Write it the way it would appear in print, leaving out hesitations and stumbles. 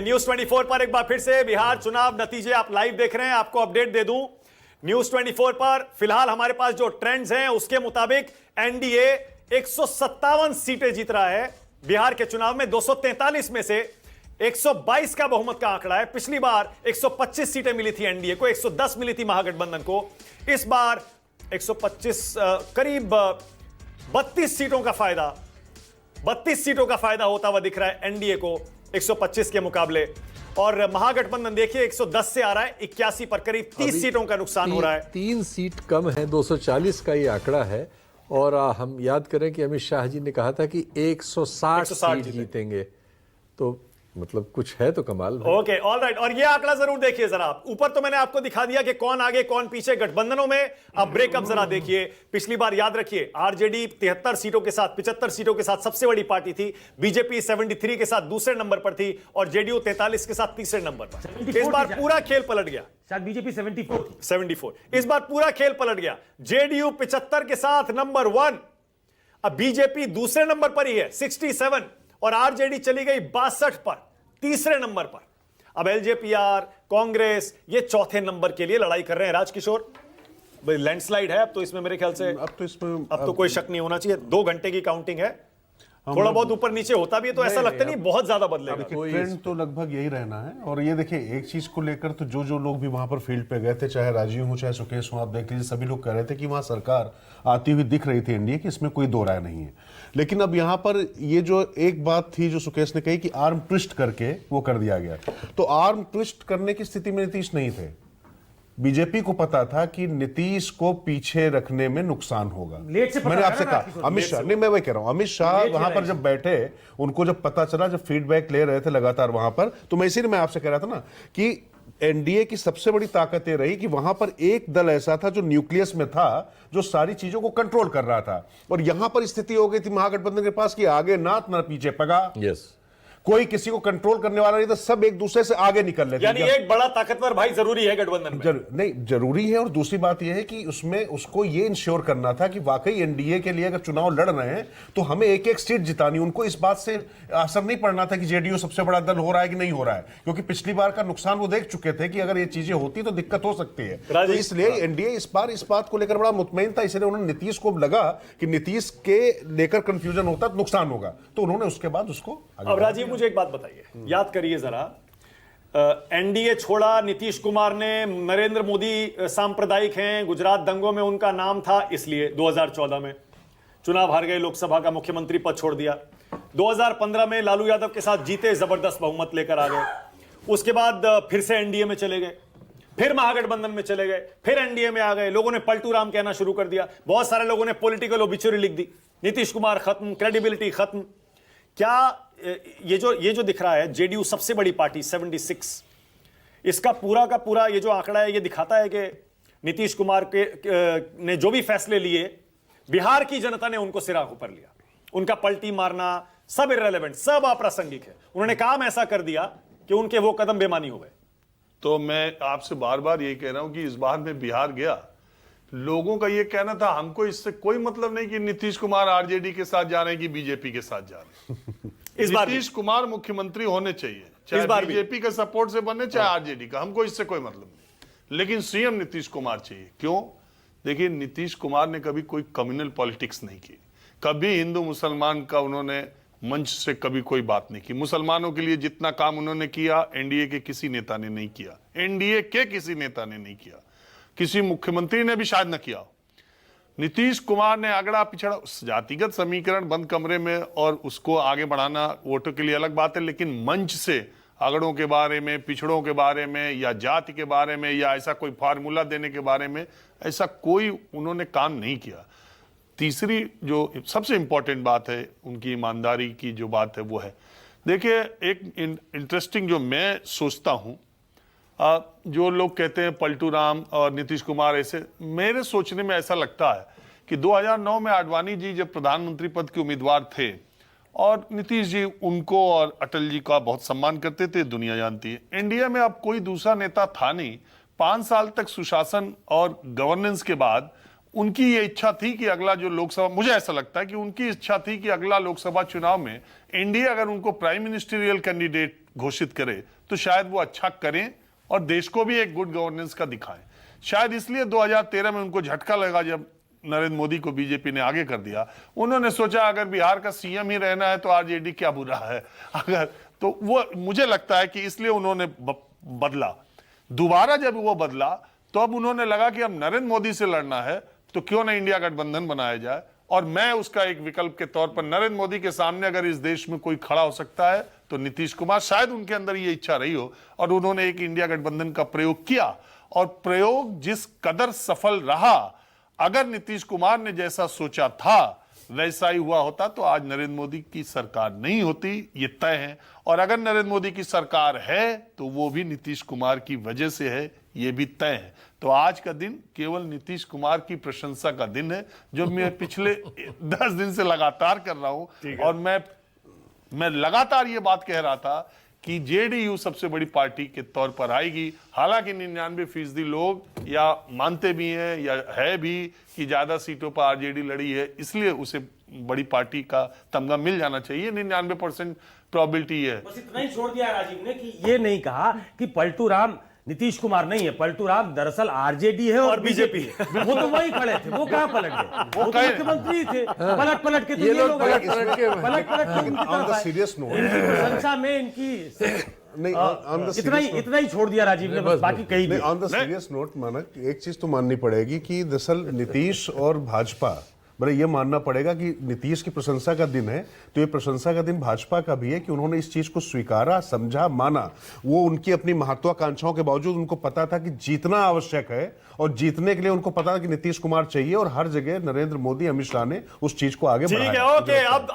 News 24 पर एक बार फिर से बिहार चुनाव नतीजे आप लाइव देख रहे हैं। आपको अपडेट दे दूं, न्यूज 24 पर फिलहाल हमारे पास जो ट्रेंड्स हैं उसके मुताबिक एनडीए 157 सीटें जीत रहा है। बिहार के चुनाव में 243 में से 122 का बहुमत का आंकड़ा है। पिछली बार 125 सीटें मिली थी एनडीए को, 110 मिली थी महागठबंधन को। इस बार 125 करीब 32 सीटों का फायदा 32 सीटों का फायदा होता हुआ दिख रहा है एनडीए को 125 के मुकाबले। और महागठबंधन देखिए 110 से आ रहा है 81 पर, करीब 30 सीटों का नुकसान हो रहा है। 3 सीट कम है, 240 का ये आंकड़ा है। और हम याद करें कि अमित शाह जी ने कहा था कि 160 सीट जीतेंगे, तो मतलब कुछ है तो कमाल। Okay, all right. और ये आंकड़ा जरूर देखिए जरा आप। ऊपर तो मैंने आपको दिखा दिया कि कौन आगे कौन पीछे गठबंधनों में। अब ब्रेकअप जरा देखिए। पिछली बार याद रखिए आरजेडी 73 सीटों के साथ 75 सीटों के साथ सबसे बड़ी पार्टी थी, बीजेपी 73 के साथ दूसरे नंबर पर थी और जेडीयू 43 के साथ तीसरे नंबर पर। इस बार पूरा खेल पलट गया। शायद बीजेपी 74 इस बार पूरा खेल पलट गया। जेडीयू 75 के साथ नंबर 1, अब बीजेपी दूसरे नंबर पर ही है 67 और आरजेडी चली गई 62 पर, तीसरे नंबर पर। अब एलजेपीआर, कांग्रेस ये चौथे नंबर के लिए लड़ाई कर रहे हैं। राजकिशोर, लैंडस्लाइड है अब तो इसमें मेरे ख्याल से। अब तो कोई शक नहीं होना चाहिए। 2 घंटे की काउंटिंग है। थोड़ा बहुत ऊपर नीचे होता भी है तो ऐसा लगता नहीं बहुत ज्यादा बदलेगा। ट्रेंड तो लगभग यही रहना है। और ये देखिए, एक चीज को लेकर तो जो लोग भी वहां पर फील्ड पे गए थे, चाहे राजीव हो चाहे सुकेश हो, आप देख लीजिए सभी लोग कह रहे थे कि वहां सरकार आती हुई दिख रही थी एनडीए की, इसमें कोई दो राय नहीं है। लेकिन अब यहाँ पर ये जो एक बात थी जो सुकेश ने कही कि आर्म ट्विस्ट करके वो कर दिया गया, तो आर्म ट्विस्ट करने की स्थिति में नीतीश नहीं थे। बीजेपी को पता था कि नीतीश को पीछे रखने में नुकसान होगा। मैंने आपसे कहा, अमित शाह नहीं, मैं वही कह रहा हूं, अमित शाह वहां पर जब बैठे, उनको जब पता चला, जब फीडबैक ले रहे थे लगातार वहां पर, तो मैं इसीलिए मैं आपसे कह रहा था ना कि एनडीए की सबसे बड़ी ताकत ये रही कि वहां पर एक दल ऐसा था जो न्यूक्लियस में था, जो सारी चीजों को कंट्रोल कर रहा था। और यहां पर स्थिति हो गई थी महागठबंधन के पास कि आगे नाथ ना पीछे पगा। यस, कोई किसी को कंट्रोल करने वाला नहीं था, सब एक दूसरे से आगे निकल रहे थे। यानी एक बड़ा ताकतवर भाई जरूरी है गठबंधन में। नहीं, जरूरी है। और दूसरी बात यह है कि उसमें उसको ये इंश्योर करना था कि वाकई एनडीए के लिए अगर चुनाव लड़ रहे हैं तो हमें एक एक सीट जितानी। उनको इस बात से असर नहीं पड़ना था कि जेडीयू सबसे बड़ा दल हो रहा है कि नहीं हो रहा है, क्योंकि पिछली बार का नुकसान वो देख चुके थे कि अगर ये चीजें होती तो दिक्कत हो सकती है। तो इसलिए एनडीए इस बार इस बात को लेकर बड़ा मुतमईन था। इसलिए उन्होंने नीतीश को लगा कि नीतीश के लेकर कंफ्यूजन होता तो नुकसान होगा, तो उन्होंने उसके बाद उसको। अब राजीव मुझे एक बात बताइए, याद करिए जरा, एनडीए छोड़ा नीतीश कुमार ने, नरेंद्र मोदी सांप्रदायिक हैं, गुजरात दंगों में उनका नाम था, इसलिए 2014 में चुनाव हार गए, लोकसभा का मुख्यमंत्री पद छोड़ दिया। 2015 में लालू यादव के साथ जीते, जबरदस्त बहुमत लेकर आ गए। उसके बाद फिर से एनडीए में चले गए, फिर महागठबंधन में चले गए, फिर एनडीए में आ गए। लोगों ने पलटू राम कहना शुरू कर दिया, बहुत सारे लोगों ने पॉलिटिकल ओबिचुरी लिख दी, नीतीश कुमार खत्म, क्रेडिबिलिटी खत्म। क्या ये जो दिख रहा है जेडीयू सबसे बड़ी पार्टी 76, इसका पूरा का पूरा ये जो आंकड़ा है ये दिखाता है कि नीतीश कुमार ने जो भी फैसले लिए, बिहार की जनता ने उनको सिरा ऊपर लिया। उनका पलटी मारना सब इररिलेवेंट, सब अप्रासंगिक है। उन्होंने काम ऐसा कर दिया कि उनके वो कदम बेमानी हो गए। तो मैं आपसे बार बार ये कह रहा हूं कि इस बार मैं बिहार गया, लोगों का ये कहना था हमको इससे कोई मतलब नहीं कि नीतीश कुमार आरजेडी के साथ जा रहे हैं कि बीजेपी के साथ जा रहे हैं। इस बार नीतीश कुमार मुख्यमंत्री होने चाहिए, चाहे बीजेपी का सपोर्ट से बने चाहे आरजेडी का, हमको इससे कोई मतलब नहीं, लेकिन सीएम नीतीश कुमार चाहिए। क्यों? देखिए, नीतीश कुमार ने कभी कोई कम्युनल पॉलिटिक्स नहीं की, कभी हिंदू मुसलमान का उन्होंने मंच से कभी कोई बात नहीं की। मुसलमानों के लिए जितना काम उन्होंने किया एनडीए के किसी नेता ने नहीं किया, एनडीए के किसी नेता ने नहीं किया, किसी मुख्यमंत्री ने भी शायद न किया। नीतीश कुमार ने अगड़ा पिछड़ा जातिगत समीकरण बंद कमरे में और उसको आगे बढ़ाना वोटों के लिए अलग बात है, लेकिन मंच से अगड़ों के बारे में, पिछड़ों के बारे में या जाति के बारे में या ऐसा कोई फार्मूला देने के बारे में ऐसा कोई उन्होंने काम नहीं किया। तीसरी जो सबसे इंपॉर्टेंट बात है, उनकी ईमानदारी की जो बात है वो है, देखिए एक इंटरेस्टिंग जो मैं सोचता हूं, जो लोग कहते हैं पलटू राम और नीतीश कुमार, ऐसे मेरे सोचने में ऐसा लगता है कि 2009 में आडवाणी जी जब प्रधानमंत्री पद के उम्मीदवार थे और नीतीश जी उनको और अटल जी का बहुत सम्मान करते थे, दुनिया जानती है। इंडिया में अब कोई दूसरा नेता था नहीं। 5 साल तक सुशासन और गवर्नेंस के बाद उनकी ये इच्छा थी कि अगला जो लोकसभा, मुझे ऐसा लगता है कि उनकी इच्छा थी कि अगला लोकसभा चुनाव में एनडीए अगर उनको प्राइम मिनिस्टरियल कैंडिडेट घोषित करे तो शायद वो अच्छा करें और देश को भी एक गुड गवर्नेंस का दिखाएं। शायद इसलिए 2013 में उनको झटका लगा जब नरेंद्र मोदी को बीजेपी ने आगे कर दिया। उन्होंने सोचा अगर बिहार का सीएम ही रहना है तो आरजेडी क्या बुरा है, अगर तो वो मुझे लगता है कि इसलिए उन्होंने बदला। दोबारा जब वो बदला तो अब उन्होंने लगा कि अब नरेंद्र मोदी से लड़ना है तो क्यों ना इंडिया गठबंधन बनाया जाए, और मैं उसका एक विकल्प के तौर पर नरेंद्र मोदी के सामने अगर इस देश में कोई खड़ा हो सकता है तो नीतीश कुमार, शायद उनके अंदर ये इच्छा रही हो और उन्होंने एक इंडिया गठबंधन का प्रयोग किया और प्रयोग जिस कदर सफल रहा, अगर नीतीश कुमार ने जैसा सोचा था वैसा ही हुआ होता तो आज नरेंद्र मोदी की सरकार नहीं होती, ये तय है। और अगर नरेंद्र मोदी की सरकार है तो वो भी नीतीश कुमार की वजह से है, ये भी तय है। तो आज का दिन केवल नीतीश कुमार की प्रशंसा का दिन है, जो मैं पिछले 10 दिन से लगातार कर रहा हूं। और मैं लगातार ये बात कह रहा था कि जेडीयू सबसे बड़ी पार्टी के तौर पर आएगी। हालांकि 99% लोग या मानते भी हैं या है भी कि ज्यादा सीटों पर आरजेडी लड़ी है, इसलिए उसे बड़ी पार्टी का तमगा मिल जाना चाहिए। 99% प्रोबेबिलिटी है। बस इतना ही छोड़ दिया राजीव ने कि ये नहीं कहा कि पलटू राम नीतीश कुमार नहीं है, पलटू राम दरअसल आरजेडी है और बीजेपी है। वो तो वही खड़े थे, वो कहां पलट गए? वो तो मुख्यमंत्री थे, पलट के तो ये लोग पलट के उनकी तरफ आए। सीरियस नोट प्रशंसा में इनकी इतना ही छोड़ दिया राजीव ने, बस बाकी कही नहीं। ऑन द सीरियस नोट मानक, एक चीज तो माननी पड़ेगी कि दरअसल नीतीश और भाजपा, बड़े ये मानना पड़ेगा कि नीतीश की प्रशंसा का दिन है तो ये प्रशंसा का दिन भाजपा का भी है कि उन्होंने इस चीज को स्वीकारा, समझा, माना। वो उनकी अपनी महत्वाकांक्षाओं के बावजूद उनको पता था कि जीतना आवश्यक है और जीतने के लिए उनको पता था कि नीतीश कुमार चाहिए, और हर जगह नरेंद्र मोदी, अमित शाह ने उस चीज को आगे बढ़ाया। ठीक है, ओके। अब